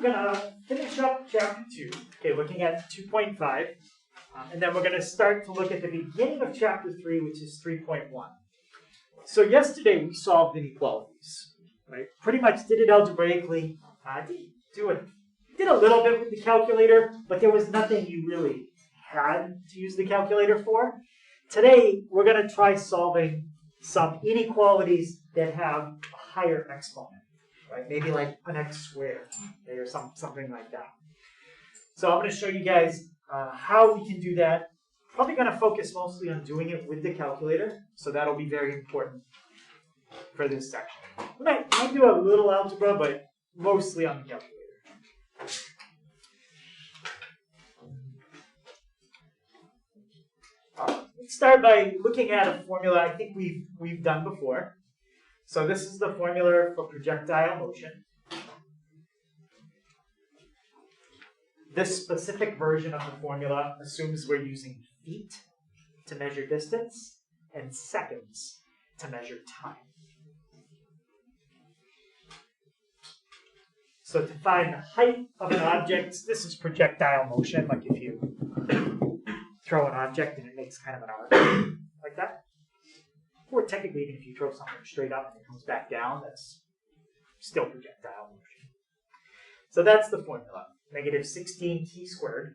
going to finish up chapter 2, okay, looking at 2.5, and then we're going to start to look at the beginning of chapter 3, which is 3.1. So yesterday we solved inequalities, right? Pretty much did it algebraically. Did a little bit with the calculator, but there was nothing you really had to use the calculator for. Today we're going to try solving some inequalities that have a higher exponent, right? Maybe like an x squared, okay, or something like that. So I'm going to show you guys how we can do that. Probably going to focus mostly on doing it with the calculator, so that'll be very important for this section. We might do a little algebra, but mostly on the calculator. Let's start by looking at a formula I think we've done before. So this is the formula for projectile motion. This specific version of the formula assumes we're using feet to measure distance and seconds to measure time. So to find the height of an object, this is projectile motion, like if you throw an object and it makes kind of an arc like that. Or technically, even if you throw something straight up and it comes back down, that's still projectile motion. So that's the formula. Negative 16t squared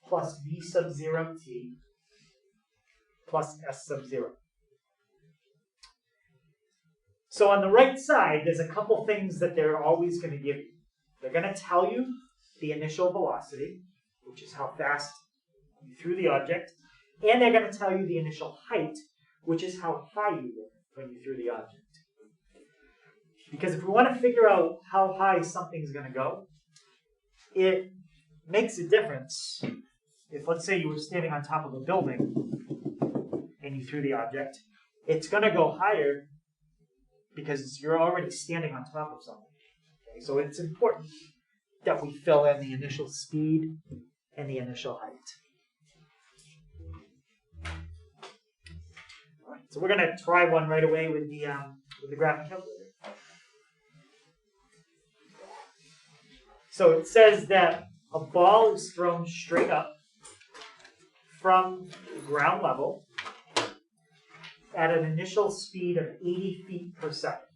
plus v sub 0t plus s sub 0. So on the right side, there's a couple things that they're always going to give you. They're going to tell you the initial velocity, which is how fast you threw the object, and they're going to tell you the initial height, which is how high you were when you threw the object. Because if we want to figure out how high something's going to go, it makes a difference if, let's say, you were standing on top of a building and you threw the object. It's going to go higher because you're already standing on top of something. Okay? So it's important that we fill in the initial speed and the initial height. All right, so we're going to try one right away with the graphing calculator. So it says that a ball is thrown straight up from ground level at an initial speed of 80 feet per second.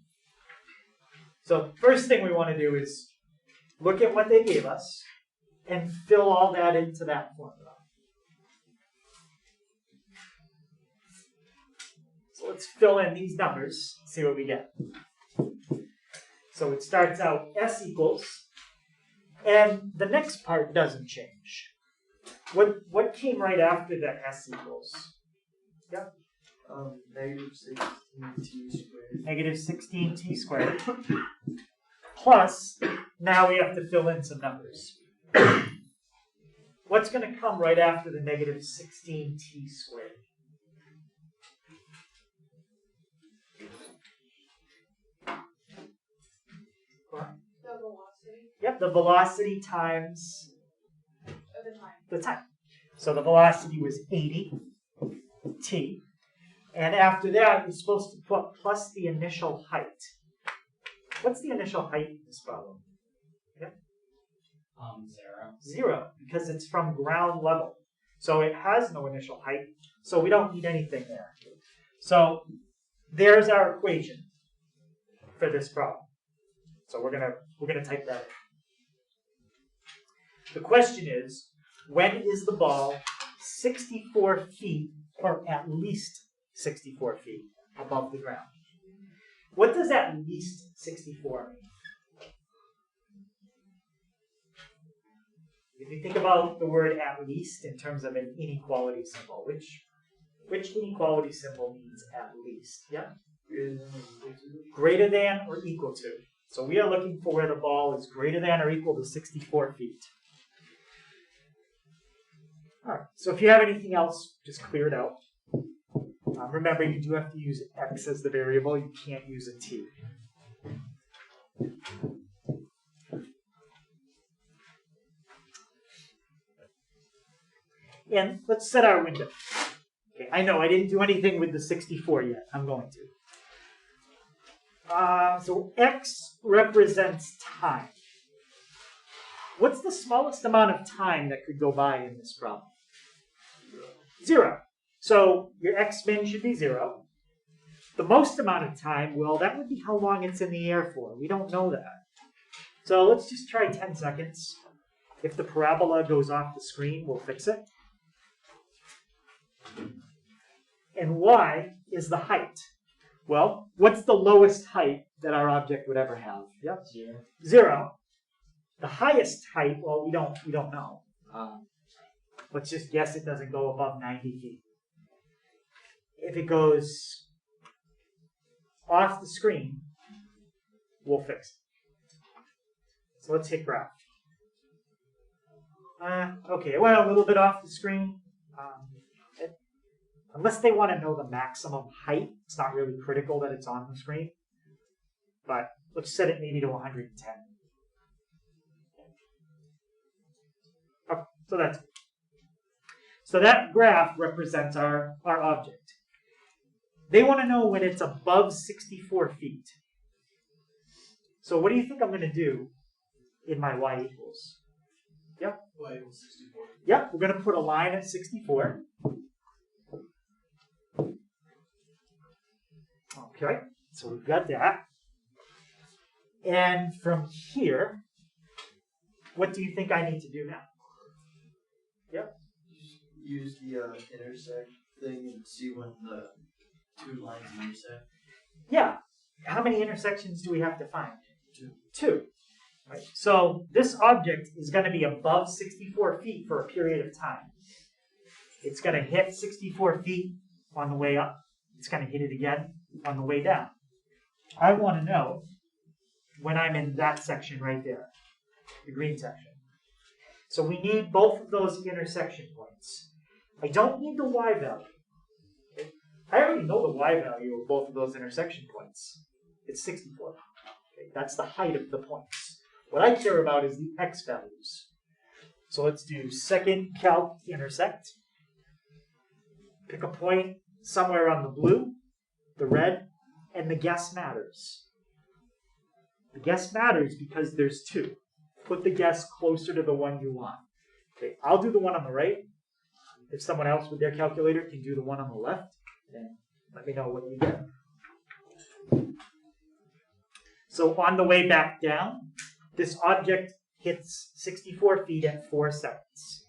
So the first thing we want to do is look at what they gave us and fill all that into that formula. So let's fill in these numbers, see what we get. So it starts out s equals, and the next part doesn't change. What came right after the s equals? Yeah. Negative 16t squared. Negative 16t squared. Plus, now we have to fill in some numbers. What's going to come right after the negative 16t squared? What? The velocity. Yep, the velocity times The time. the time. So the velocity was 80t. And after that, you're supposed to put plus the initial height. What's the initial height in this problem? Yeah? 0. 0, because it's from ground level. So it has no initial height, so we don't need anything there. So there's our equation for this problem. So we're gonna type that in. The question is, when is the ball 64 feet, or at least 64 feet above the ground? What does at least 64 mean? If you think about the word at least in terms of an inequality symbol, which inequality symbol means at least? Yeah? Greater than or equal to. So we are looking for where the ball is greater than or equal to 64 feet. All right, so if you have anything else, just clear it out. Remember, you do have to use x as the variable. You can't use a t. And let's set our window. Okay, I know I didn't do anything with the 64 yet. I'm going to. So x represents time. What's the smallest amount of time that could go by in this problem? 0. So your x-min should be 0. The most amount of time, well, that would be how long it's in the air for. We don't know that. So let's just try 10 seconds. If the parabola goes off the screen, we'll fix it. And y is the height. Well, what's the lowest height that our object would ever have? Yep. 0. The highest height, well, we don't know. Let's just guess it doesn't go above 90 feet. If it goes off the screen, we'll fix it. So let's hit graph. Okay, well, a little bit off the screen. Unless they want to know the maximum height, it's not really critical that it's on the screen. But let's set it maybe to 110. Okay, so that's good. So that graph represents our object. They want to know when it's above 64 feet. So what do you think I'm going to do in my y equals? Yep. Y equals 64. Yep, we're going to put a line at 64. Okay, so we've got that. And from here, what do you think I need to do now? Yep. Use the intersect thing and see when the two lines intersect. Yeah. How many intersections do we have to find? 2. 2. Right. So this object is going to be above 64 feet for a period of time. It's going to hit 64 feet on the way up. It's going to hit it again on the way down. I want to know when I'm in that section right there, the green section. So we need both of those intersection points. I don't need the y value. I already know the y value of both of those intersection points. It's 64. Okay, that's the height of the points. What I care about is the x values. So let's do second calc intersect. Pick a point somewhere on the blue, the red, and the guess matters. The guess matters because there's 2. Put the guess closer to the one you want. Okay, I'll do the one on the right. If someone else with their calculator can do the one on the left, then let me know what you get. So on the way back down, this object hits 64 feet at 4 seconds.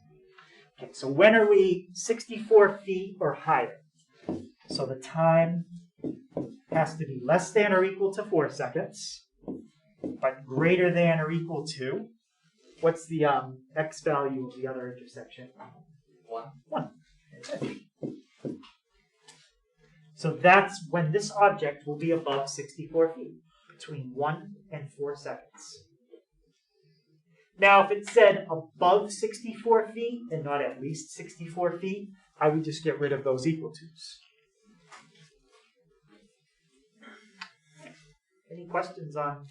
Okay, so when are we 64 feet or higher? So the time has to be less than or equal to 4 seconds, but greater than or equal to, what's the x value of the other intersection? 1. 1. So that's when this object will be above 64 feet, between 1 and 4 seconds. Now, if it said above 64 feet and not at least 64 feet, I would just get rid of those equal to's. Any questions on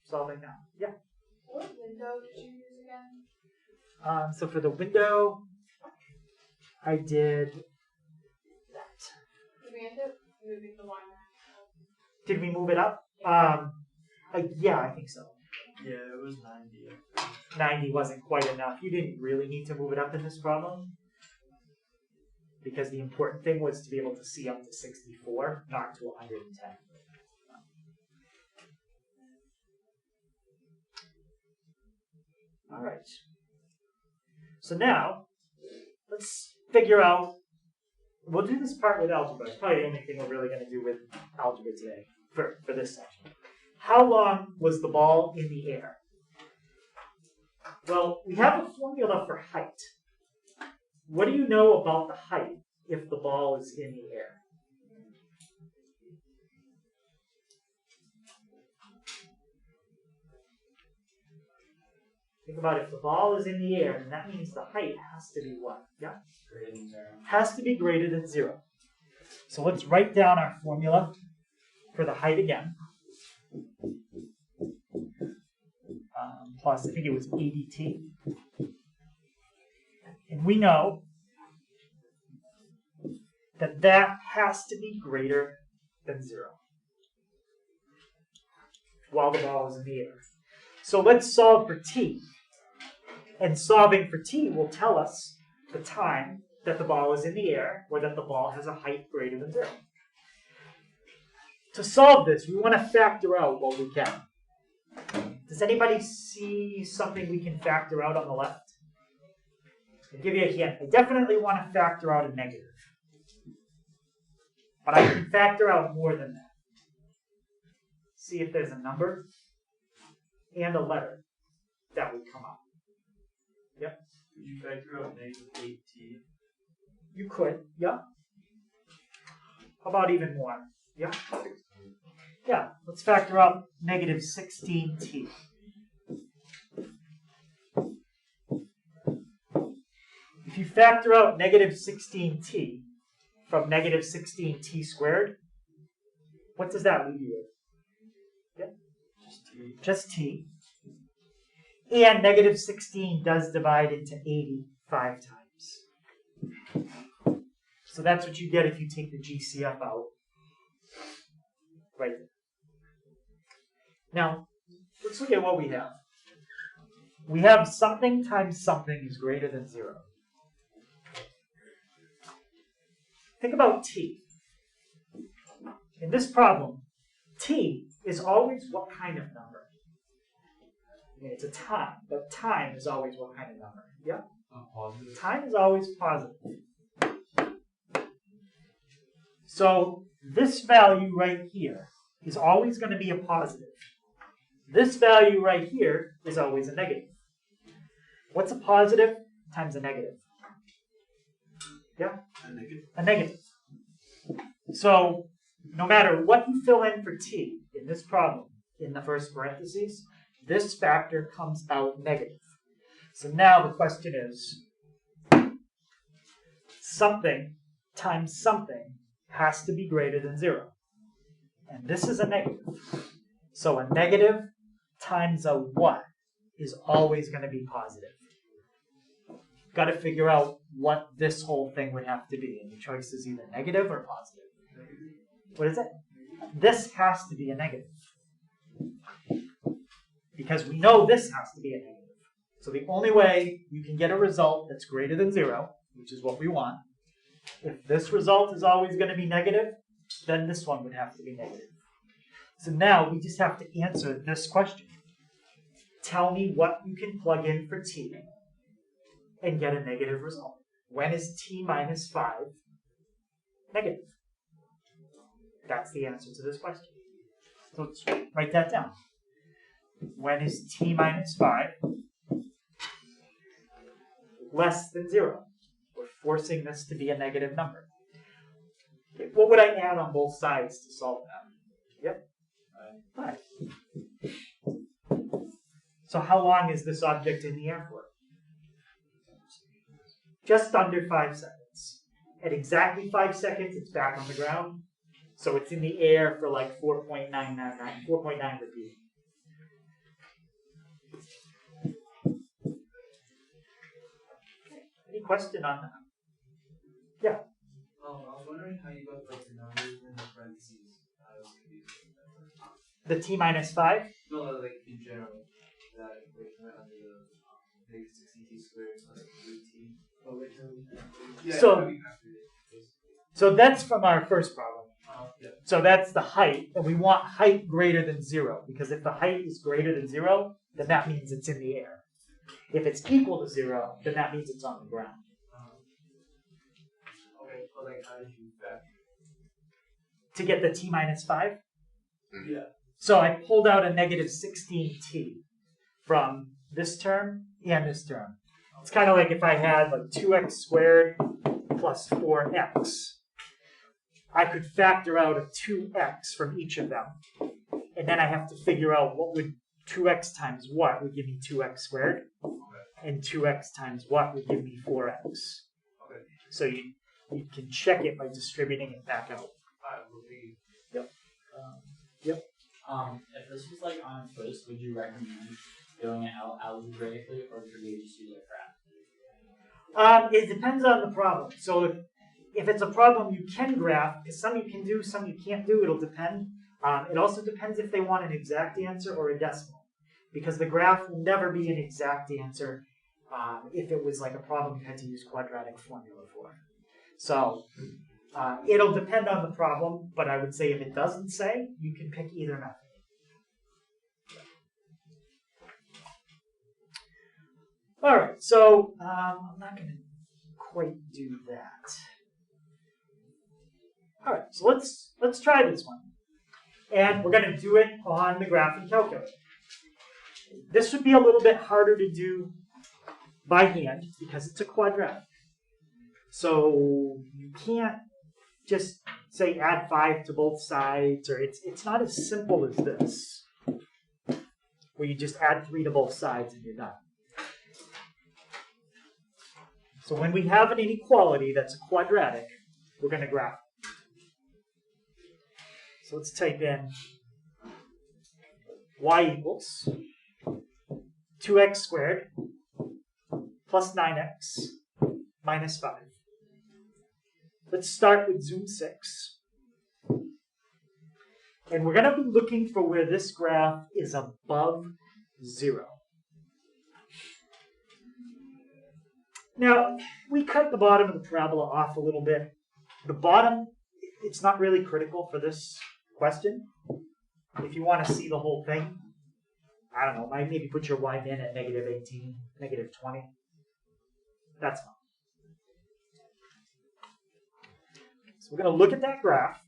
solving that? Yeah. What window did you use again? So for the window, I did that. Did we end up moving the line? Did we move it up? Yeah, I think so. Yeah, it was 90. 90 wasn't quite enough. You didn't really need to move it up in this problem, because the important thing was to be able to see up to 64, not to 110. All right. So now, let's figure out, we'll do this part with algebra. It's probably the only thing we're really going to do with algebra today for this section. How long was the ball in the air? Well, we have a formula for height. What do you know about the height if the ball is in the air? Think about it. If the ball is in the air, then that means the height has to be what? Yeah? Greater than 0. Has to be greater than 0. So let's write down our formula for the height again. Plus, I think it was ADT. And we know that that has to be greater than 0 while the ball is in the air. So let's solve for t. And solving for t will tell us the time that the ball is in the air or that the ball has a height greater than 0. To solve this, we want to factor out what we can. Does anybody see something we can factor out on the left? I'll give you a hint. I definitely want to factor out a negative. But I can factor out more than that. See if there's a number and a letter that would come up. Yep. Could you factor out negative 8t? You could, yeah. How about even more? Yeah. Yeah, let's factor out negative 16t. If you factor out negative 16t from negative 16t squared, what does that leave you with? Yeah. Just t. And negative 16 does divide into 80 5 times. So that's what you get if you take the GCF out. Right there. Now, let's look at what we have. We have something times something is greater than 0. Think about t. In this problem, t is always what kind of number? It's a time, but time is always what kind of number? Yeah? Positive. Time is always positive. So this value right here is always going to be a positive. This value right here is always a negative. What's a positive times a negative? Yeah? A negative. A negative. So no matter what you fill in for t in this problem, in the first parentheses, this factor comes out negative. So now the question is, something times something has to be greater than 0. And this is a negative. So a negative times a what is always going to be positive. You've got to figure out what this whole thing would have to be. And your choice is either negative or positive. What is it? This has to be a negative. Because we know this has to be a negative. So the only way you can get a result that's greater than 0, which is what we want, if this result is always going to be negative, then this one would have to be negative. So now we just have to answer this question. Tell me what you can plug in for t and get a negative result. When is t minus 5 negative? That's the answer to this question. So let's write that down. When is t minus 5 less than 0? We're forcing this to be a negative number. Okay, what would I add on both sides to solve that? Yep. 5. So how long is this object in the air for? Just under 5 seconds. At exactly 5 seconds, it's back on the ground. So it's in the air for like 4.999, 4.9 repeats. Any question on that? Yeah. I was wondering how you got like the numbers in the parentheses. I was confused. The t minus 5? No, like in general, that equation right under the negative 16t squared plus 3t. Oh, wait, yeah. So that's from our first problem. Yeah. So that's the height, and we want height greater than 0, because if the height is greater than 0, then that means it's in the air. If it's equal to 0, then that means it's on the ground. Okay, but like how did you factor? To get the t minus 5? Yeah. So I pulled out a negative 16t from this term and this term. It's kind of like if I had like 2x squared plus 4x. I could factor out a 2x from each of them. And then I have to figure out what would 2x times what would give me 2x squared. Okay. And 2x times what would give me 4x. Okay. So you can check it by distributing it back out. Yep. Yep. If this was like on first, would you recommend doing it algebraically, or should we just use a graph? It depends on the problem. So if it's a problem you can graph, because some you can do, some you can't do, it'll depend. It also depends if they want an exact answer or a decimal. Because the graph will never be an exact answer. if it was like a problem you had to use quadratic formula for. So it'll depend on the problem, but I would say if it doesn't say, you can pick either method. All right, so I'm not going to quite do that. All right, so let's try this one. And we're going to do it on the graphing calculator. This would be a little bit harder to do by hand because it's a quadratic. So you can't just say add 5 to both sides, or it's not as simple as this, where you just add 3 to both sides and you're done. So when we have an inequality that's a quadratic, we're going to graph it. So let's type in y equals 2x squared plus 9x minus 5. Let's start with zoom 6. And we're going to be looking for where this graph is above 0. Now, we cut the bottom of the parabola off a little bit. The bottom, it's not really critical for this question. If you want to see the whole thing, I don't know, maybe put your y min at negative 18, negative 20. That's fine. So we're going to look at that graph.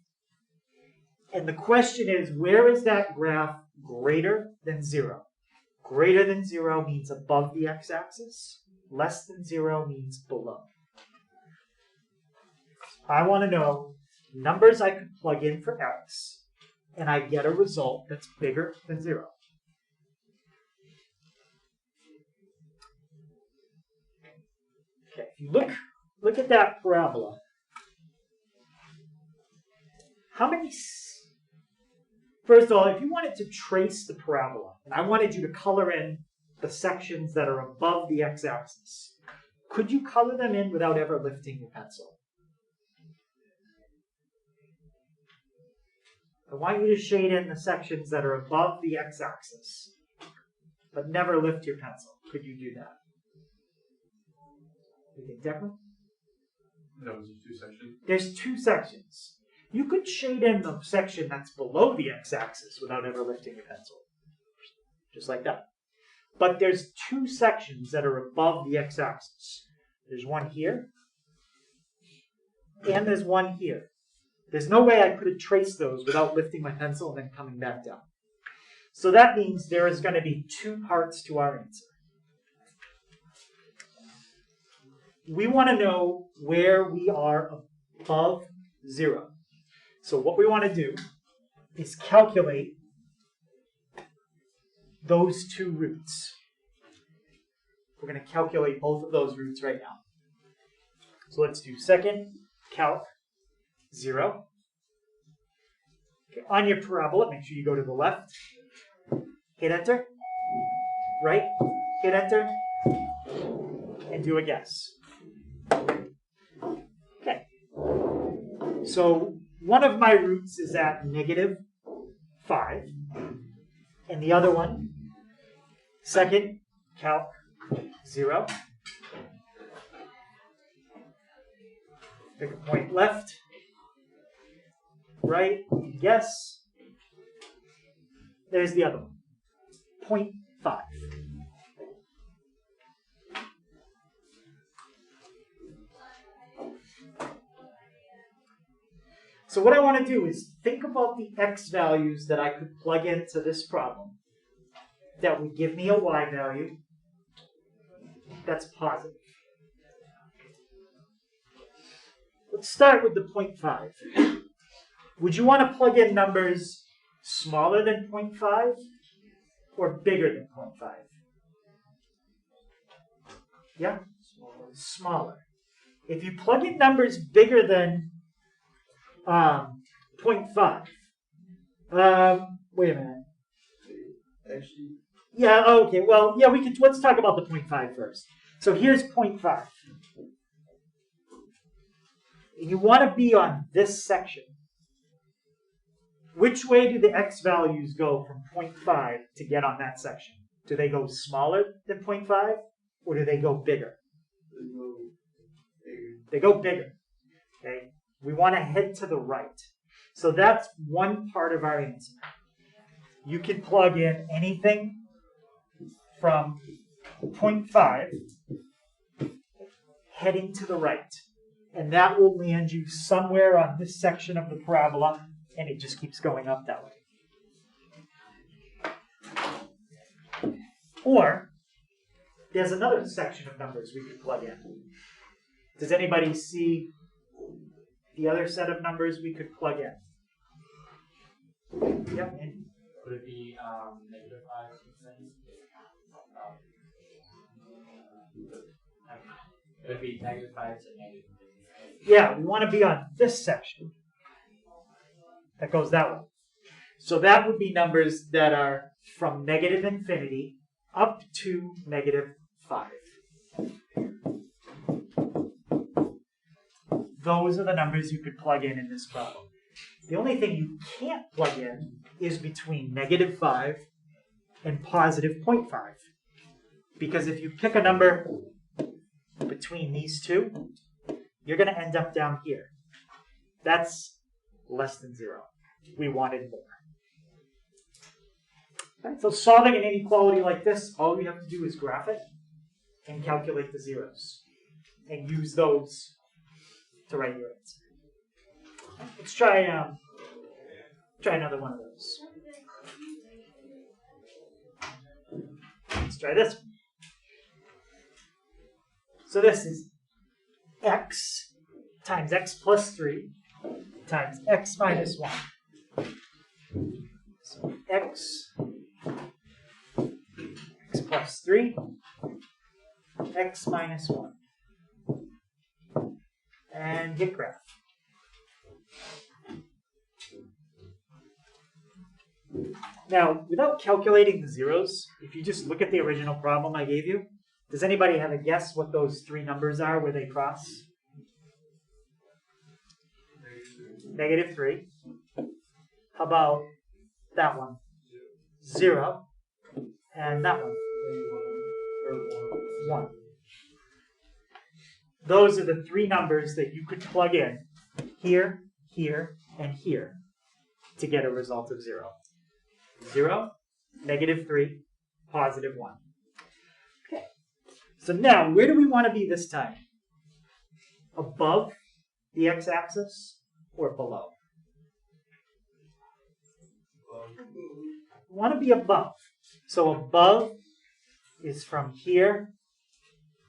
And the question is, where is that graph greater than 0? Greater than 0 means above the x-axis. Less than 0 means below. I want to know numbers I could plug in for x, and I get a result that's bigger than 0. Okay, if you look at that parabola, how many... First of all, if you wanted to trace the parabola, and I wanted you to color in the sections that are above the x-axis, could you color them in without ever lifting your pencil? I want you to shade in the sections that are above the x-axis, but never lift your pencil. Could you do that? You think, Declan? No, there's 2 sections. There's 2 sections. You could shade in the section that's below the x-axis without ever lifting your pencil. Just like that. But there's 2 sections that are above the x-axis. There's one here, and there's one here. There's no way I could have traced those without lifting my pencil and then coming back down. So that means there is going to be 2 parts to our answer. We want to know where we are above 0. So what we want to do is calculate those 2 roots. We're going to calculate both of those roots right now. So let's do second calc 0. Okay, on your parabola, make sure you go to the left. Hit enter. Right. Hit enter. And do a guess. Okay. So one of my roots is at negative 5. And the other one, second calc 0. Pick a point left, right, guess. There's the other one, 0.5. So what I want to do is think about the x values that I could plug into this problem that would give me a y value that's positive. Let's start with the 0.5. Would you want to plug in numbers smaller than 0.5 or bigger than 0.5? Yeah? Smaller. If you plug in numbers bigger than 0.5, wait a minute. Actually, Yeah, okay, well, yeah, let's talk about the 0.5 first. So here's 0.5. You want to be on this section. Which way do the x values go from 0.5 to get on that section? Do they go smaller than 0.5 or do they go bigger? They go bigger. They go bigger. Okay? We want to head to the right. So that's one part of our answer. You can plug in anything from 0.5 heading to the right. And that will land you somewhere on this section of the parabola, and it just keeps going up that way. Or, there's another section of numbers we could plug in. Does anybody see the other set of numbers we could plug in? Yep. And Would it be negative 5 something? It would be negative 5 to negative 50. yeah, we want to be on this section that goes that way. So that would be numbers that are from negative infinity up to negative 5. Those are the numbers you could plug in this problem. The only thing you can't plug in is between negative 5 and positive 0.5. Because if you pick a number between these two, you're going to end up down here. That's less than 0. We wanted more. Okay, so solving an inequality like this, all we have to do is graph it and calculate the zeros. And use those to write your answer. Let's try another one of those. Let's try this one. So this is x times x plus 3 times x minus 1. So x plus 3, x minus 1. And hit graph. Now, without calculating the zeros, if you just look at the original problem I gave you, does anybody have a guess what those three numbers are where they cross? Negative 3. How about that one? 0. And that one? 1. Those are the three numbers that you could plug in here, here, and here to get a result of 0. 0, negative 3, positive 1. Okay. So now, where do we want to be this time? Above the x-axis or below? We want to be above. So above is from here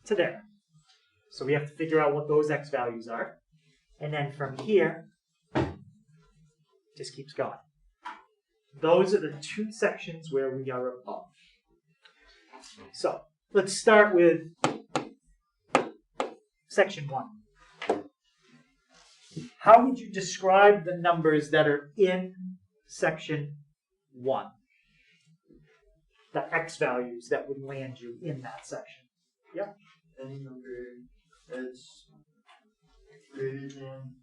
to there. So we have to figure out what those x values are. And then from here, just keeps going. Those are the two sections where we are above. So let's start with section 1. How would you describe the numbers that are in section 1? The x values that would land you in that section. Yep. Any number that's greater than,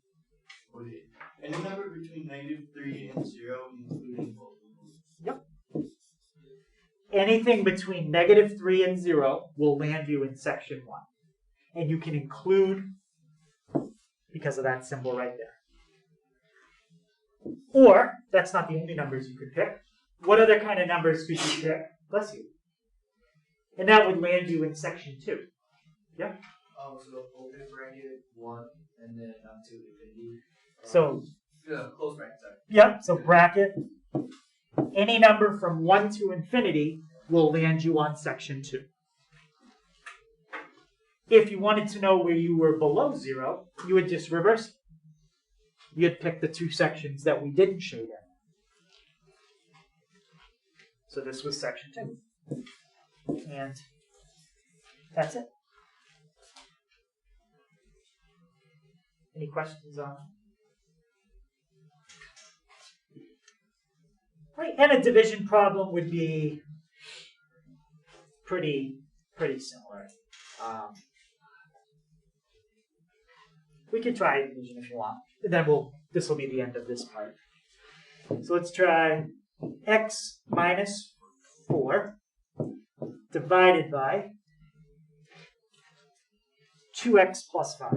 any number between negative 3 and 0, including both of them. Yep. Anything between negative 3 and 0 will land you in section 1. And you can include, because of that symbol right there. Or, that's not the only numbers you could pick. What other kind of numbers could you pick? Bless you. And that would land you in section 2. Yep. So open bracket 1 and then up to infinity. So, Close bracket, sorry. yep, so bracket, any number from 1 to infinity will land you on section 2. If you wanted to know where you were below 0, you would just reverse it. You'd pick the two sections that we didn't shade in. So this was section 2. And that's it. Any questions on that? Right, and a division problem would be pretty similar. We could try division if you want, and then this will be the end of this part. So let's try x minus 4 divided by 2x plus 5.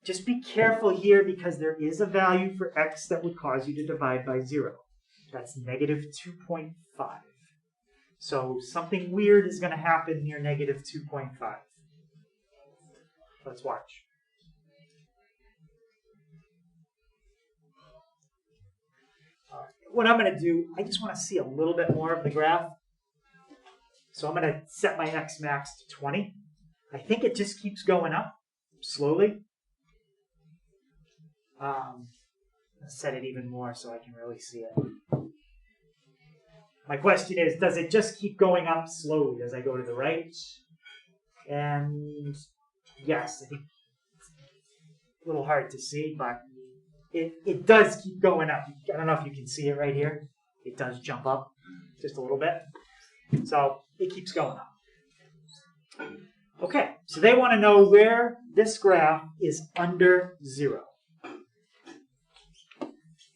Just be careful here because there is a value for x that would cause you to divide by 0. That's negative 2.5. So something weird is going to happen near negative 2.5. Let's watch. What I'm going to do, I just want to see a little bit more of the graph. So I'm going to set my x max to 20. I think it just keeps going up slowly. Let's set it even more so I can really see it. My question is, does it just keep going up slowly as I go to the right? And yes, I think it's a little hard to see, but it does keep going up. I don't know if you can see it right here. It does jump up just a little bit. So it keeps going up. Okay, so they want to know where this graph is under 0.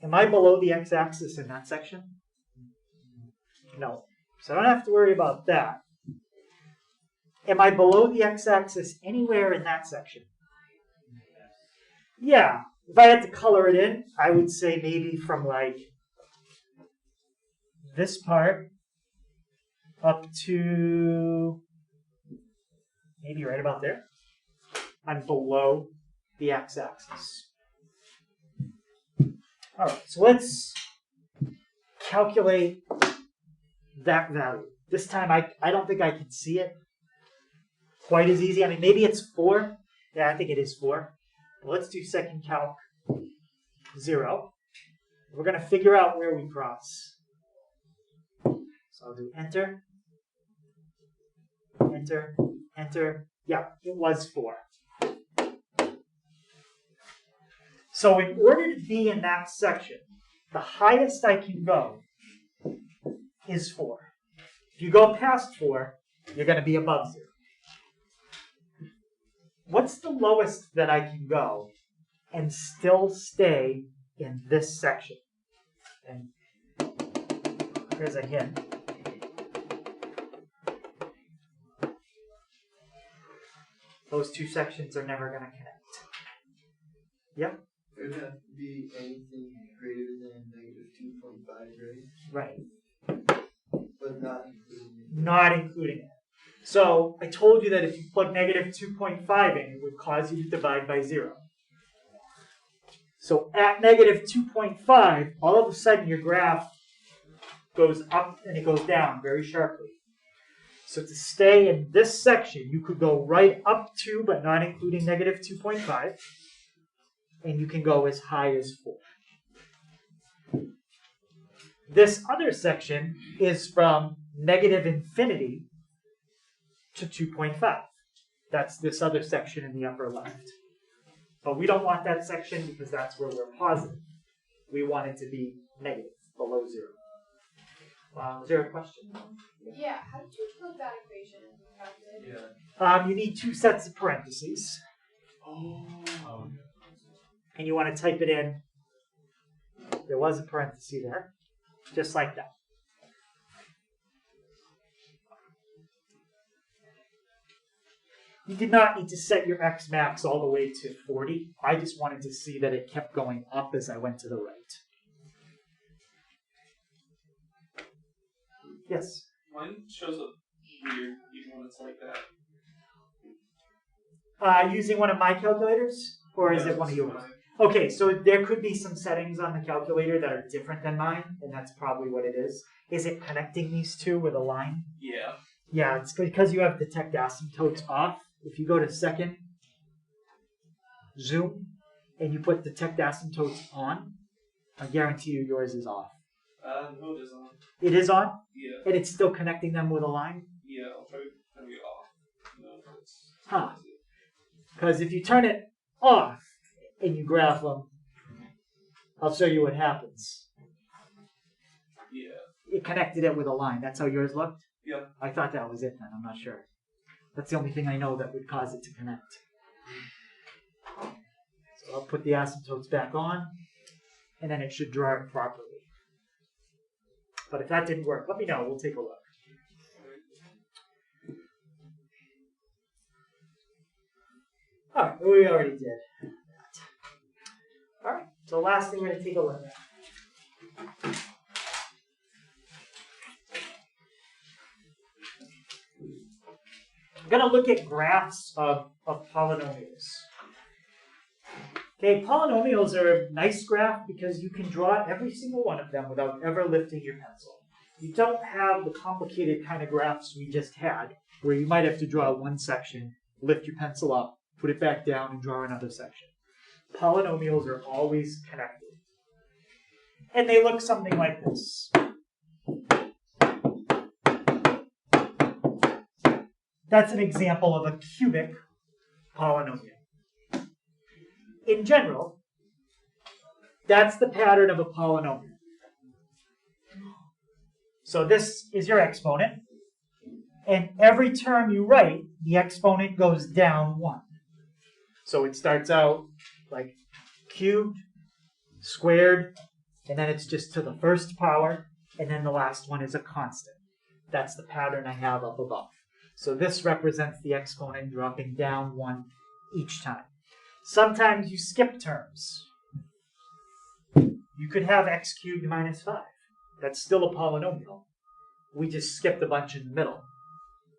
Am I below the x-axis in that section? No. So I don't have to worry about that. Am I below the x-axis anywhere in that section? Yeah. If I had to color it in, I would say maybe from like this part up to maybe right about there. I'm below the x-axis. All right, so let's calculate that value. This time I don't think I can see it quite as easy. I mean, maybe it's 4. Yeah, I think it is 4. But let's do second calc 0. We're going to figure out where we cross. So I'll do enter, enter, enter. Yeah, it was 4. So in order to be in that section, the highest I can go is 4. If you go past 4, you're going to be above 0. What's the lowest that I can go and still stay in this section? And here's a hint. Those two sections are never going to connect. Yep. It would have to be anything greater than negative 2.5, right? Right. But not including it. Not including it. So I told you that if you plug negative 2.5 in, it would cause you to divide by 0. So at negative 2.5, all of a sudden your graph goes up and it goes down very sharply. So to stay in this section, you could go right up to, but not including negative 2.5. And you can go as high as 4. This other section is from negative infinity to 2.5. That's this other section in the upper left. But we don't want that section because that's where we're positive. We want it to be negative, below 0. Was there a question? Yeah, how did you plug that equation in the calculator? Yeah. You need 2 sets of parentheses. Oh. And you want to type it in. There was a parenthesis there. Just like that. You did not need to set your x max all the way to 40. I just wanted to see that it kept going up as I went to the right. Yes? Mine shows up weird even when it's like that. Using one of my calculators? Or is it one of yours? Okay, so there could be some settings on the calculator that are different than mine, and that's probably what it is. Is it connecting these two with a line? Yeah. Yeah, it's because you have detect asymptotes off. If you go to second, zoom, and you put detect asymptotes on, I guarantee you yours is off. No, it isn't. It is on? Yeah. And it's still connecting them with a line? Yeah, I'll try to turn it off. No, it's... Huh. Because if you turn it off and you graph them, I'll show you what happens. Yeah. It connected it with a line. That's how yours looked? Yep. I thought that was it then. I'm not sure. That's the only thing I know that would cause it to connect. So I'll put the asymptotes back on, and then it should draw it properly. But if that didn't work, let me know. We'll take a look. Alright, we already did that. Alright, so last thing we're going to take a look at. I'm going to look at graphs of polynomials. Okay, polynomials are a nice graph because you can draw every single one of them without ever lifting your pencil. You don't have the complicated kind of graphs we just had, where you might have to draw one section, lift your pencil up, put it back down, and draw another section. Polynomials are always connected. And they look something like this. That's an example of a cubic polynomial. In general, that's the pattern of a polynomial. So this is your exponent, and every term you write, the exponent goes down 1. So it starts out like cubed, squared, and then it's just to the first power, and then the last one is a constant. That's the pattern I have up above. So this represents the exponent dropping down 1 each time. Sometimes you skip terms. You could have x cubed minus 5. That's still a polynomial. We just skipped a bunch in the middle.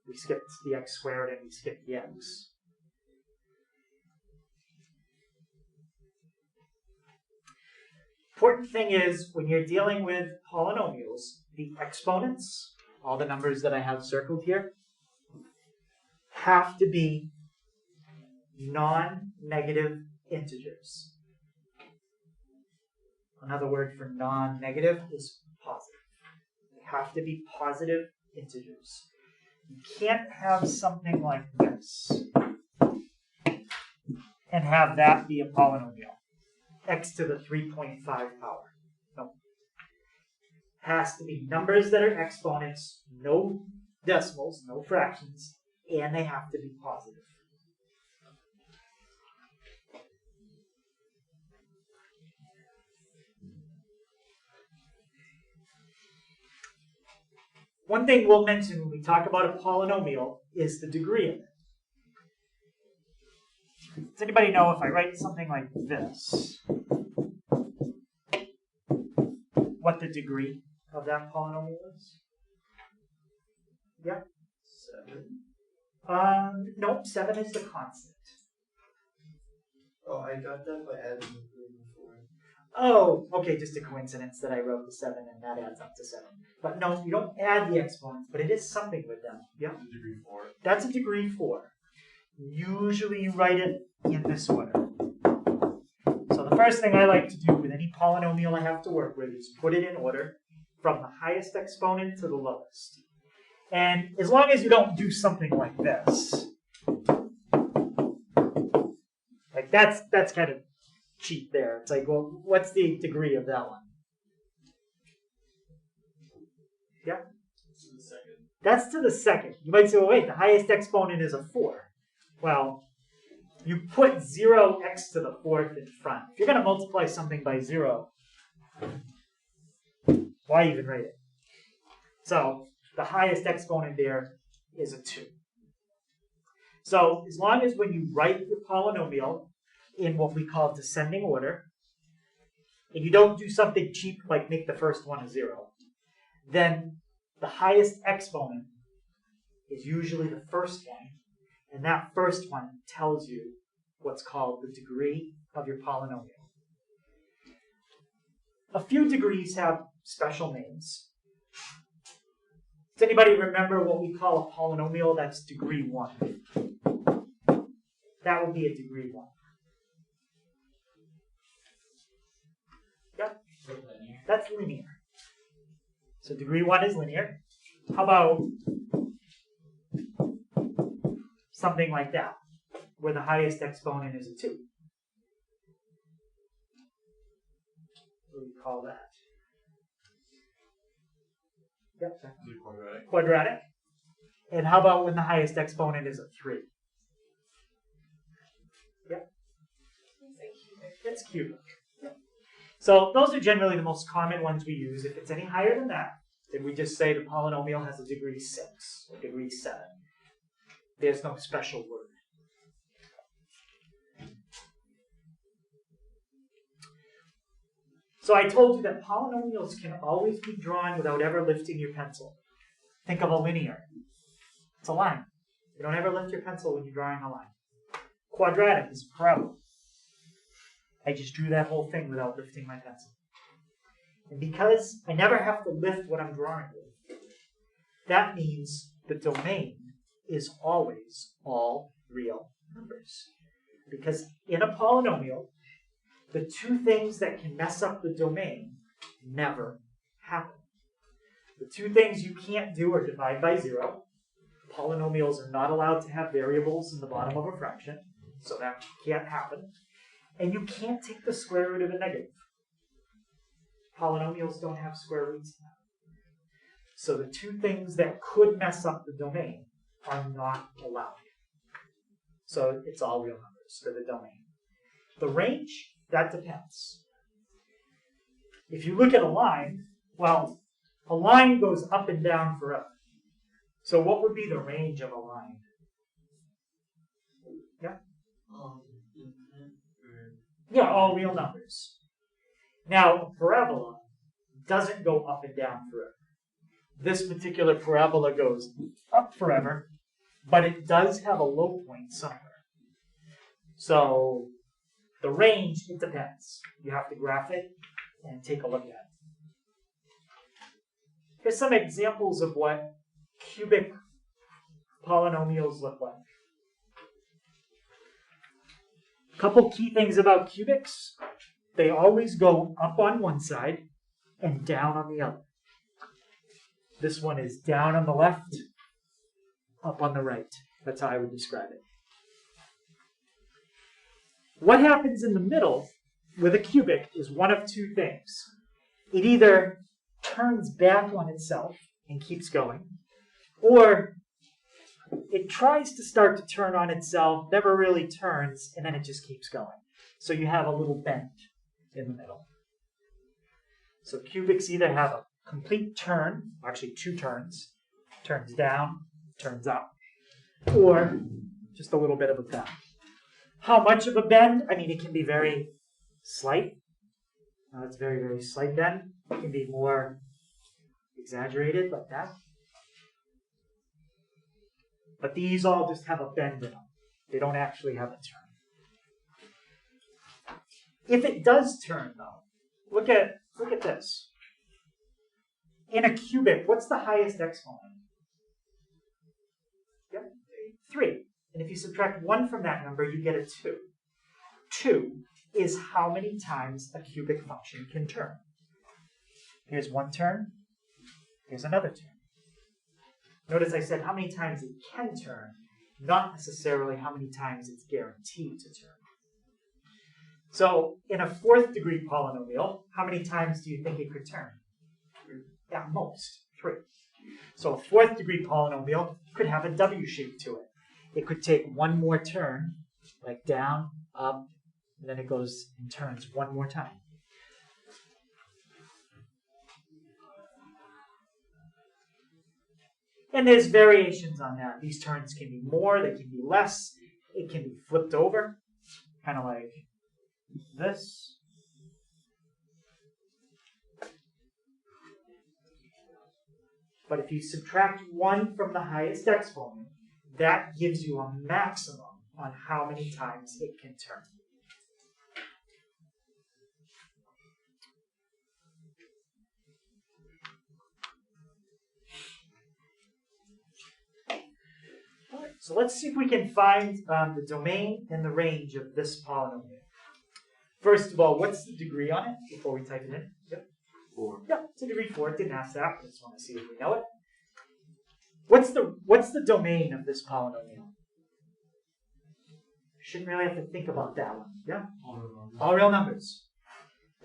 We skipped the x squared and we skipped the x. Important thing is, when you're dealing with polynomials, the exponents, all the numbers that I have circled here, have to be non-negative integers. Another word for non-negative is positive. They have to be positive integers. You can't have something like this and have that be a polynomial. X to the 3.5 power. No. Has to be numbers that are exponents, no decimals, no fractions, and they have to be positive. One thing we'll mention when we talk about a polynomial is the degree of it. Does anybody know if I write something like this, what the degree of that polynomial is? Yeah? 7. Nope, 7 is the constant. Oh, I got that by adding the 3 before. Oh, okay, just a coincidence that I wrote the 7 and that adds up to 7. But no, you don't add the exponents, but it is something with them. Yeah? Degree 4. That's a degree 4. Usually you write it in this order. So the first thing I like to do with any polynomial I have to work with is put it in order from the highest exponent to the lowest. And as long as you don't do something like this, like that's kind of cheap there. It's like, well, what's the degree of that one? Yeah? To the second. That's to the second. You might say, well, wait, the highest exponent is a 4. Well, you put 0x to the 4th in front. If you're going to multiply something by 0, why even write it? So the highest exponent there is a 2. So as long as when you write your polynomial in what we call descending order, and you don't do something cheap like make the first one a 0, then the highest exponent is usually the first one, and that first one tells you what's called the degree of your polynomial. A few degrees have special names. Does anybody remember what we call a polynomial that's degree 1? That would be a degree 1. Yep. Linear. That's linear. So degree 1 is linear. How about something like that, where the highest exponent is a 2? What do we call that? Yep. Is it quadratic? Quadratic. And how about when the highest exponent is a 3? Yep. It's cubic. Yep. So those are generally the most common ones we use. If it's any higher than that, then we just say the polynomial has a degree 6 or degree 7. There's no special word. So I told you that polynomials can always be drawn without ever lifting your pencil. Think of a linear. It's a line. You don't ever lift your pencil when you're drawing a line. Quadratic is parabola. I just drew that whole thing without lifting my pencil. And because I never have to lift what I'm drawing with, that means the domain is always all real numbers. Because in a polynomial, the two things that can mess up the domain never happen. The two things you can't do are divide by 0. Polynomials are not allowed to have variables in the bottom of a fraction, so that can't happen. And you can't take the square root of a negative. Polynomials don't have square roots now. So the two things that could mess up the domain are not allowed. So it's all real numbers for the domain. The range, that depends. If you look at a line, well, a line goes up and down forever. So what would be the range of a line? Yeah? Yeah, all real numbers. Now, a parabola doesn't go up and down forever. This particular parabola goes up forever, but it does have a low point somewhere. So the range, it depends. You have to graph it and take a look at it. Here's some examples of what cubic polynomials look like. A couple key things about cubics. They always go up on one side and down on the other. This one is down on the left, up on the right. That's how I would describe it. What happens in the middle with a cubic is one of two things. It either turns back on itself and keeps going, or it tries to start to turn on itself, never really turns, and then it just keeps going. So you have a little bend in the middle. So cubics either have a complete turn, actually two turns, turns down, turns up, or just a little bit of a bend. How much of a bend? I mean, it can be very slight. It's very, very slight bend. It can be more exaggerated like that. But these all just have a bend in them. They don't actually have a turn. If it does turn, though, look at this. In a cubic, what's the highest exponent? Yep, 3. And if you subtract 1 from that number, you get a 2. 2 is how many times a cubic function can turn. Here's one turn. Here's another turn. Notice I said how many times it can turn, not necessarily how many times it's guaranteed to turn. So in a 4th degree polynomial, how many times do you think it could turn? At most, 3. So a 4th degree polynomial could have a W shape to it. It could take one more turn, like down, up, and then it goes and turns one more time. And there's variations on that. These turns can be more, they can be less. It can be flipped over, kind of like this. But if you subtract 1 from the highest exponent, that gives you a maximum on how many times it can turn. All right, so let's see if we can find the domain and the range of this polynomial. First of all, what's the degree on it before we type it in? Yep. 4. Yep, it's a degree 4. It didn't ask that, but I just want to see if we know it. What's the domain of this polynomial? Shouldn't really have to think about that one. Yeah? All real numbers.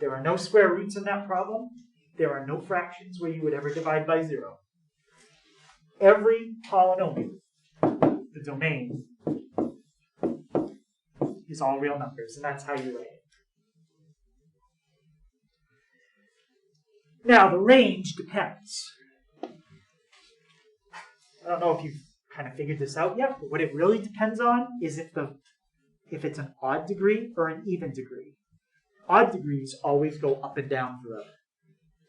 There are no square roots in that problem. There are no fractions where you would ever divide by 0. Every polynomial, the domain, is all real numbers, and that's how you write it. Now, the range depends. I don't know if you've kind of figured this out yet, but what it really depends on is if it's an odd degree or an even degree. Odd degrees always go up and down forever.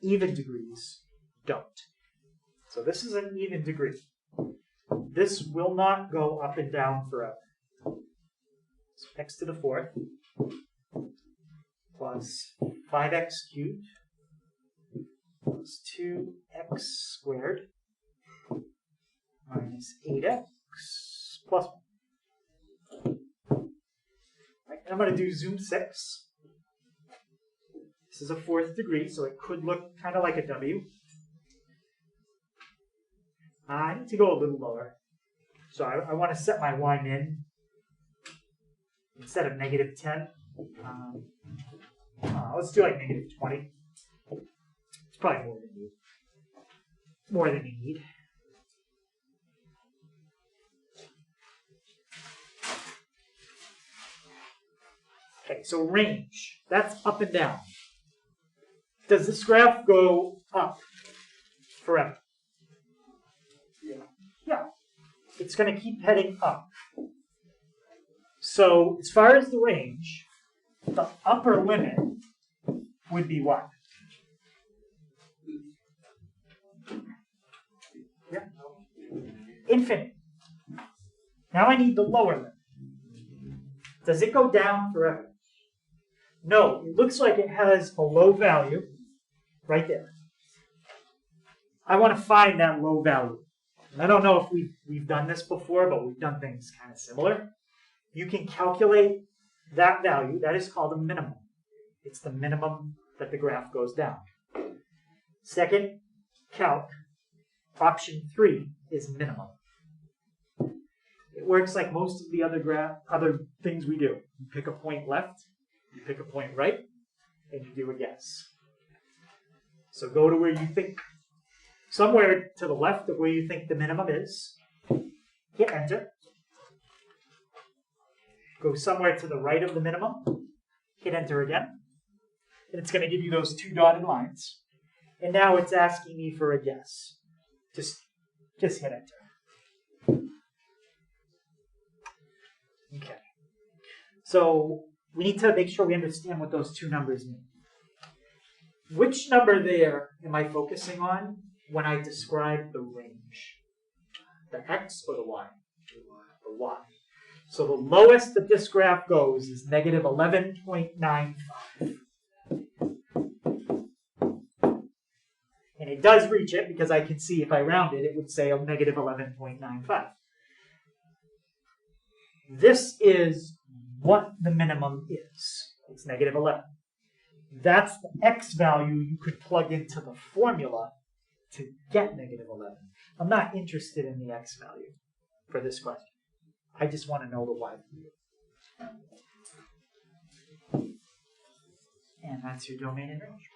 Even degrees don't. So this is an even degree. This will not go up and down forever. So x to the fourth plus 5x cubed plus 2x squared minus 8x plus 1. Right, and I'm going to do zoom 6. This is a fourth degree, so it could look kind of like a W. I need to go a little lower. So I want to set my y min instead of negative 10. Let's do like negative 20. It's probably more than you need. More than you need. Okay, so range. That's up and down. Does this graph go up forever? Yeah. It's going to keep heading up. So as far as the range, the upper limit would be what? Yeah. Infinite. Now I need the lower limit. Does it go down forever? No, it looks like it has a low value right there. I want to find that low value. And I don't know if we've done this before, but we've done things kind of similar. You can calculate that value. That is called a minimum. It's the minimum that the graph goes down. Second, calc. Option 3 is minimum. It works like most of the other things we do. You pick a point left, you pick a point right, and you do a guess. So go to where you think, somewhere to the left of where you think the minimum is, hit enter. Go somewhere to the right of the minimum, hit enter again, and it's going to give you those two dotted lines. And now it's asking me for a guess. Just hit enter. Okay. So we need to make sure we understand what those two numbers mean. Which number there am I focusing on when I describe the range? The x or the y? The y. So the lowest that this graph goes is negative 11.95. And it does reach it because I can see if I round it, it would say a negative 11.95. This is what the minimum is. It's negative 11. That's the x value you could plug into the formula to get negative 11. I'm not interested in the x value for this question. I just want to know the y value. And that's your domain and range.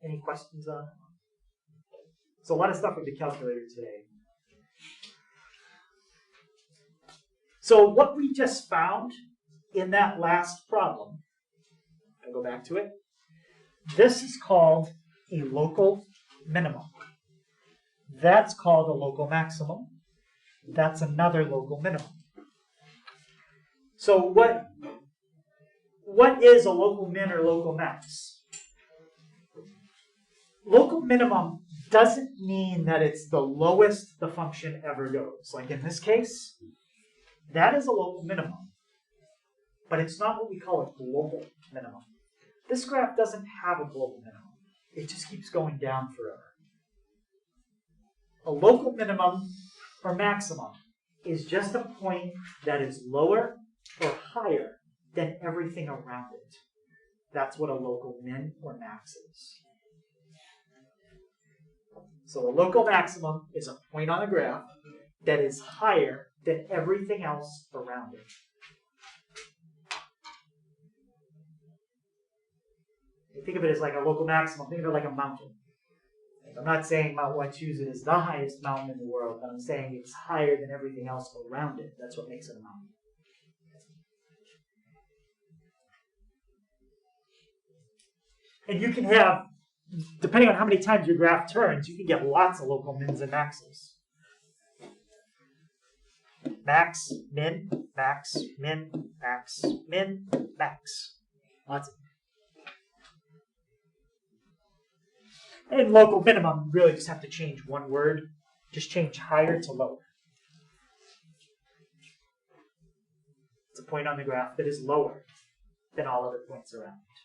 Any questions on that? So a lot of stuff with the calculator today. So what we just found in that last problem, I'll go back to it. This is called a local minimum. That's called a local maximum. That's another local minimum. So what is a local min or local max? Local minimum doesn't mean that it's the lowest the function ever goes. Like in this case, that is a local minimum. But it's not what we call a global minimum. This graph doesn't have a global minimum. It just keeps going down forever. A local minimum or maximum is just a point that is lower or higher than everything around it. That's what a local min or max is. So a local maximum is a point on a graph that is higher than everything else around it. Think of it as like a local maximum. Think of it like a mountain. I'm not saying Mount Wachusett is the highest mountain in the world, but I'm saying it's higher than everything else around it. That's what makes it a mountain. And you can have, depending on how many times your graph turns, you can get lots of local mins and maxes. Max, min, max, min, max, min, max. Lots of them. In local minimum, you really just have to change one word. Just change higher to lower. It's a point on the graph that is lower than all other points around it.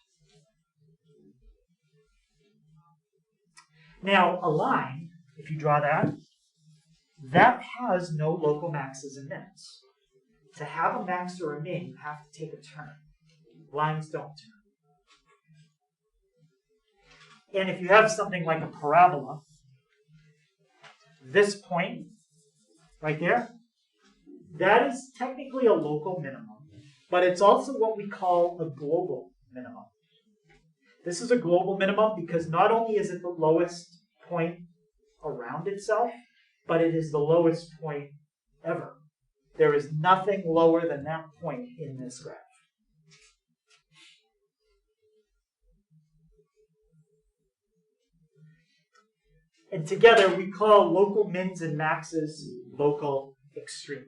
Now, a line, if you draw that, that has no local maxes and mins. To have a max or a min, you have to take a turn. Lines don't turn. And if you have something like a parabola, this point right there, that is technically a local minimum, but it's also what we call a global minimum. This is a global minimum because not only is it the lowest point around itself, but it is the lowest point ever. There is nothing lower than that point in this graph. And together we call local mins and maxes local extrema.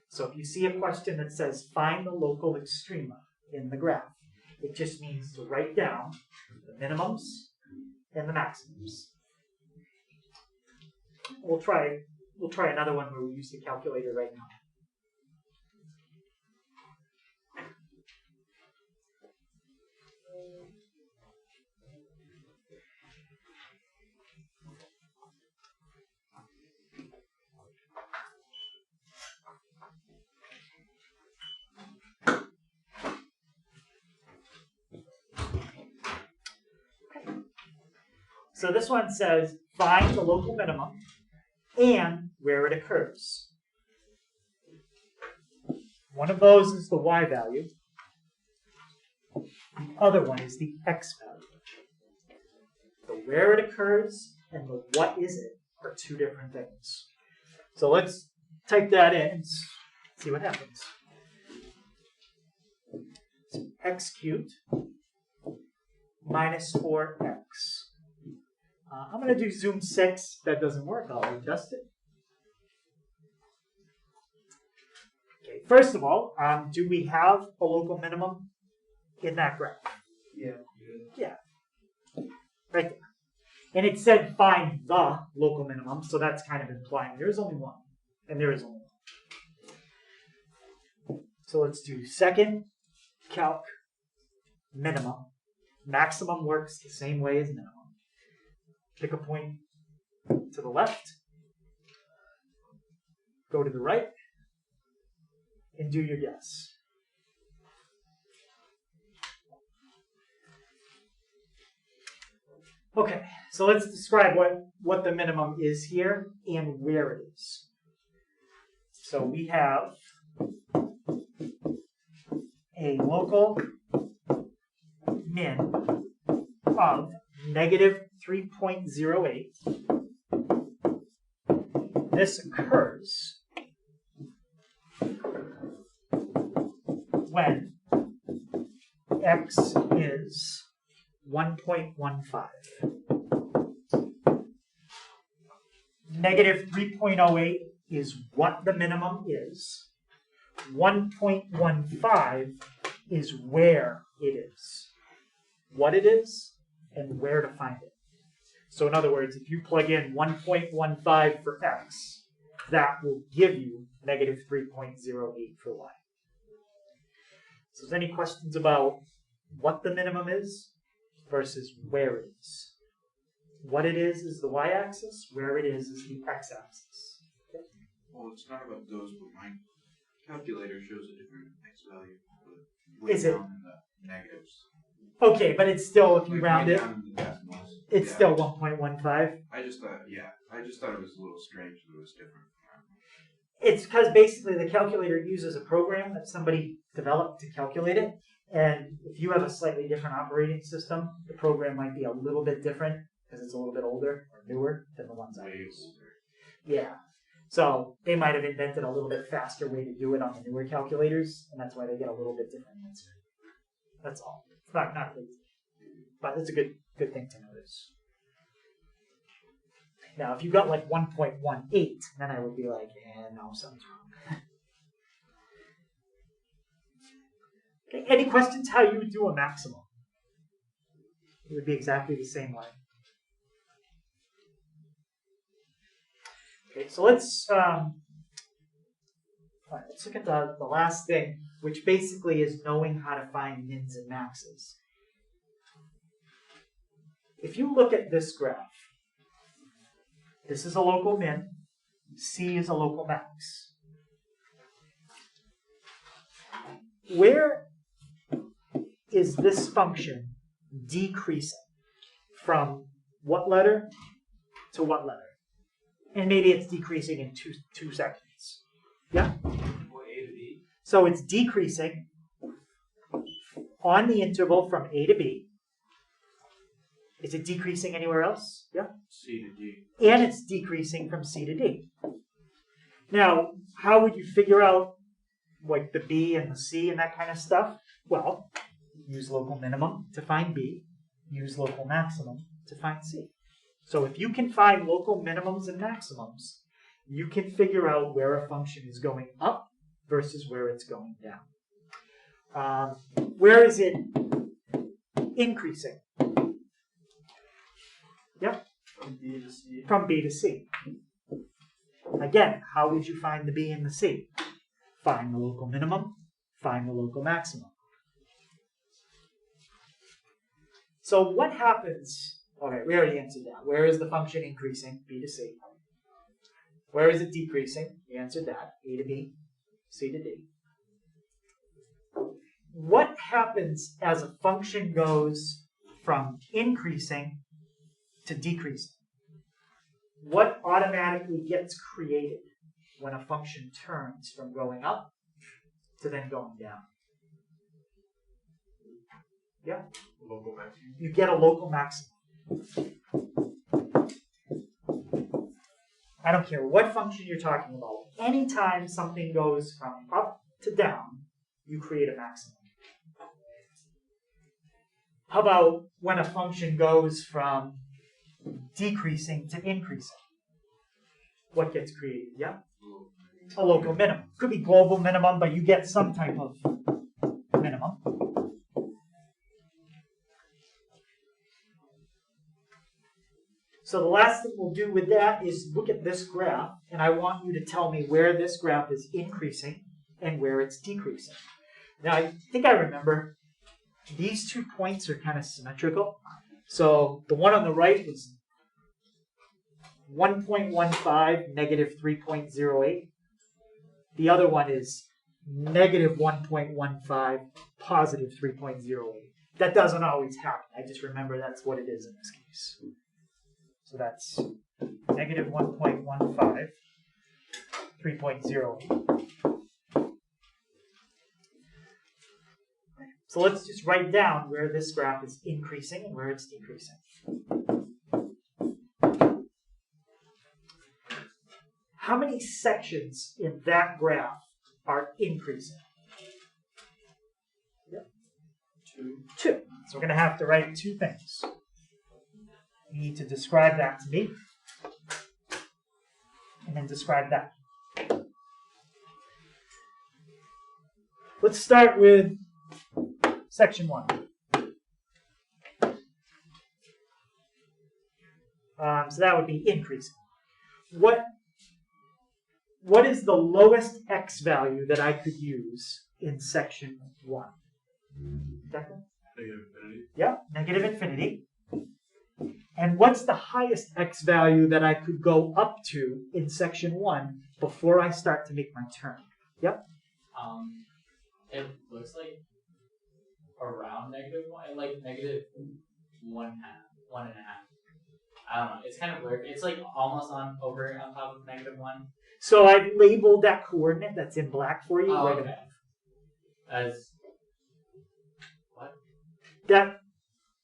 So if you see a question that says find the local extrema in the graph, it just means to write down the minimums and the maximums. We'll try another one where we use the calculator right now. So this one says find the local minimum and where it occurs. One of those is the y value. The other one is the x value. The where it occurs and the what is it are two different things. So let's type that in and see what happens. So x cubed minus 4x. I'm going to do zoom 6. That doesn't work. I'll adjust it. Okay. First of all, do we have a local minimum in that graph? Yeah. Yeah. Right there. And it said find the local minimum, so that's kind of implying there's only one. And there is only one. So let's do second calc minimum. Maximum works the same way as minimum. Pick a point to the left, go to the right, and do your guess. Okay, so let's describe what the minimum is here and where it is. So we have a local min of negative 3.08. This occurs when x is 1.15. Negative 3.08 is what the minimum is. 1.15 is where it is. What it is and where to find it. So in other words, if you plug in 1.15 for x, that will give you negative 3.08 for y. So is there any questions about what the minimum is versus where it is? What it is the y-axis, where it is the x-axis. Okay. Well, it's not about those, but my calculator shows a different x value. But Is it? down in the negatives. Okay, but it's still, if you Like, round way it, down in the decimals. it's Yeah. still 1.15. I just thought it was a little strange that it was different. It's because basically the calculator uses a program that somebody developed to calculate it. And if you have a slightly different operating system, the program might be a little bit different because it's a little bit older or newer than the ones I Way use. older. Yeah. So they might have invented a little bit faster way to do it on the newer calculators, and that's why they get a little bit different answer. That's all. It's not crazy. But it's a good thing to notice. Now, if you got like 1.18, then I would be like, no, something's wrong. Okay, any questions how you would do a maximum? It would be exactly the same way. Okay, so let's look at the last thing, which basically is knowing how to find mins and maxes. If you look at this graph, this is a local min, C is a local max. Where is this function decreasing from what letter to what letter? And maybe it's decreasing in two seconds. Yeah? So it's decreasing on the interval from A to B. Is it decreasing anywhere else? Yeah? C to D. And it's decreasing from C to D. Now, how would you figure out like the B and the C and that kind of stuff? Well, use local minimum to find B, use local maximum to find C. So if you can find local minimums and maximums, you can figure out where a function is going up versus where it's going down. Where is it increasing? Yeah? From B to C. From B to C. Again, how would you find the B and the C? Find the local minimum, find the local maximum. So what happens? Okay, we already answered that. Where is the function increasing? B to C. Where is it decreasing? We answered that. A to B, C to D. What happens as a function goes from increasing to decreasing? What automatically gets created when a function turns from going up to then going down? Yeah? Local maximum. You get a local maximum. I don't care what function you're talking about. Anytime something goes from up to down, you create a maximum. How about when a function goes from decreasing to increasing? What gets created? Yeah? A local minimum. Could be global minimum, but you get some type of minimum. So the last thing we'll do with that is look at this graph, and I want you to tell me where this graph is increasing and where it's decreasing. Now, I think I remember these 2 points are kind of symmetrical. So the one on the right is 1.15, negative 3.08. The other one is negative 1.15, positive 3.08. That doesn't always happen. I just remember that's what it is in this case. So that's negative 1.15, 3.08. So let's just write down where this graph is increasing and where it's decreasing. How many sections in that graph are increasing? Yep. 2. So we're going to have to write 2 things. You need to describe that to me, and then describe that. Let's start with section 1. So that would be increasing. What is the lowest x value that I could use in section 1? Declan? Negative infinity. Yeah, negative infinity. And what's the highest x value that I could go up to in section 1 before I start to make my turn? Yep. It looks like around negative 1, like negative 1.5. I don't know. It's kind of blurry. It's like almost on top of negative 1. So I labeled that coordinate that's in black for you. Oh, right okay. As what?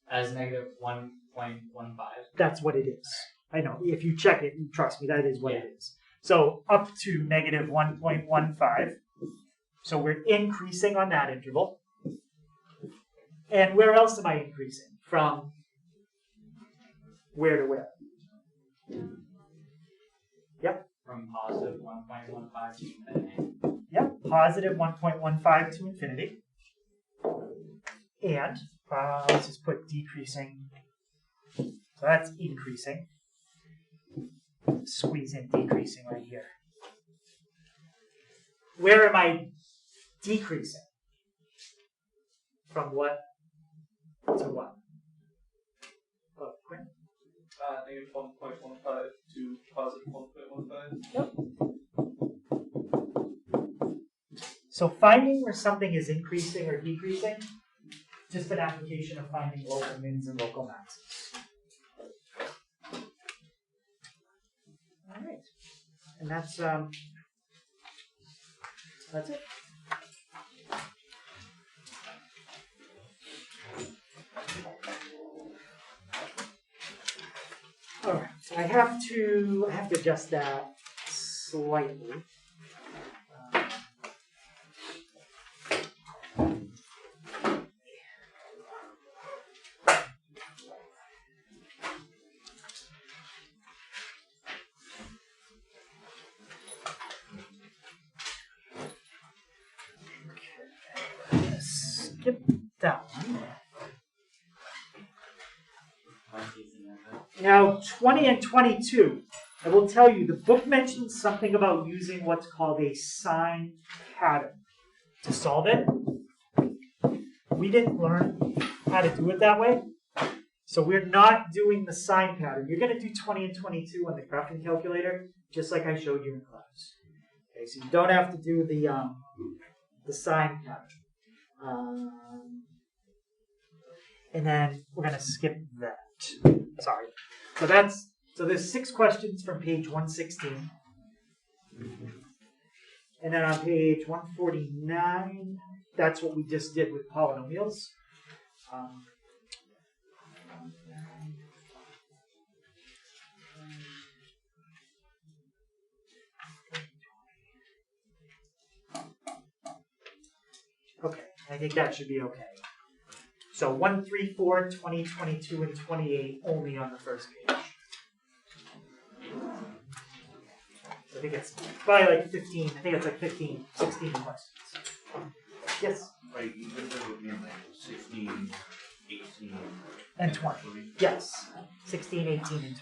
As negative 1.15. That's what it is. I know. If you check it, trust me, that is what it is. So up to negative 1.15. So we're increasing on that interval. And where else am I increasing? From where to where? Yep. From positive 1.15 to infinity. Yep, positive 1.15 to infinity. And let's just put decreasing. So that's increasing. Squeeze in decreasing right here. Where am I decreasing? From what to what? Oh, Quinn? Negative 1.15 to positive 1.15. Yep. So finding where something is increasing or decreasing, just an application of finding local mins and local maxes. All right, and that's it. All right, so I have to adjust that slightly. Skip that one. Now, 20 and 22, I will tell you, the book mentions something about using what's called a sign pattern to solve it. We didn't learn how to do it that way, so we're not doing the sign pattern. You're going to do 20 and 22 on the crafting calculator, just like I showed you in class. Okay, so you don't have to do the sign pattern. And then we're going to skip that. Sorry. So there's 6 questions from page 116. And then on page 149, that's what we just did with polynomials. Okay, I think that should be okay. So 1, 3, 4, 20, 22, and 28 only on the first page. I think it's probably like 15. I think it's like 15, 16 questions. Yes? Like, you could have been like 16, 18, And 20. Yes. 16, 18, and 20.